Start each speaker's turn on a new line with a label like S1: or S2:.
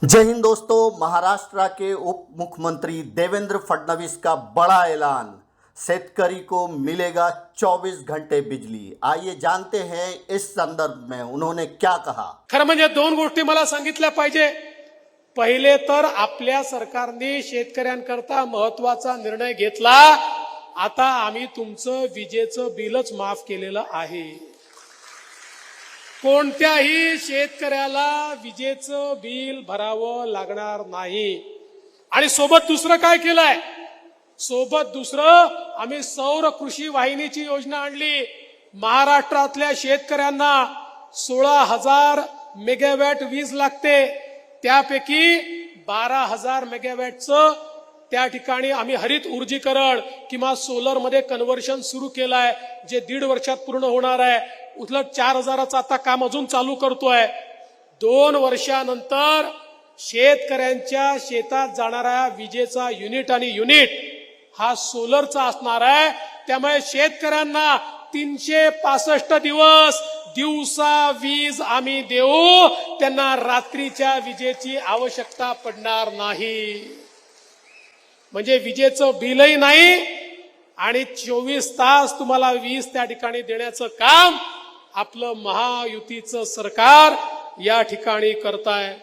S1: जय हिंद दोस्तों। महाराष्ट्र के उप मुख्यमंत्री देवेंद्र फडणवीस का बड़ा ऐलान, शेतकरी को मिलेगा 24 घंटे बिजली। आइए जानते हैं इस संदर्भ में उन्होंने क्या कहा।
S2: खरं म्हणजे दोन गोष्टी मला सांगितल्या पाहिजे। पहिले तर आपल्या सरकारने शेतकऱ्यांकरता महत्त्वाचा निर्णय घेतला। आता आम्ही तुमचं विजेचं बिलच माफ केलेलं आहे। कोणत्याही शेतकऱ्याला विजेचं बिल भरावं लागणार नाही। आणि सोबत दुसरं काय केलंय, आम्ही सौर कृषी वाहिनीची योजना आणली। महाराष्ट्रातल्या शेतकऱ्यांना 16,000 मेगावॅट वीज लागते, त्यापैकी 12,000 मेगावॅटचं त्या ठिकाणी आम्ही हरित ऊर्जीकरण किंवा सोलर मध्ये कन्व्हर्शन सुरू केलंय, जे 1.5 वर्षात पूर्ण होणार आहे। उलट 4,000चं आता काम अजून चालू करतोय। 2 वर्षानंतर शेतकऱ्यांच्या शेतात जाणारा विजेचा युनिट हा सोलरचा असणार आहे। त्यामुळे शेतकऱ्यांना 365 दिवस दिवसा वीज आम्ही देऊ, त्यांना रात्रीच्या विजेची आवश्यकता पडणार नाही। म्हणजे विजेचं बिलही नाही आणि 24 तास तुम्हाला वीज त्या ठिकाणी देण्याचं काम आपलं महायुतीचं सरकार या ठिकाणी करताय।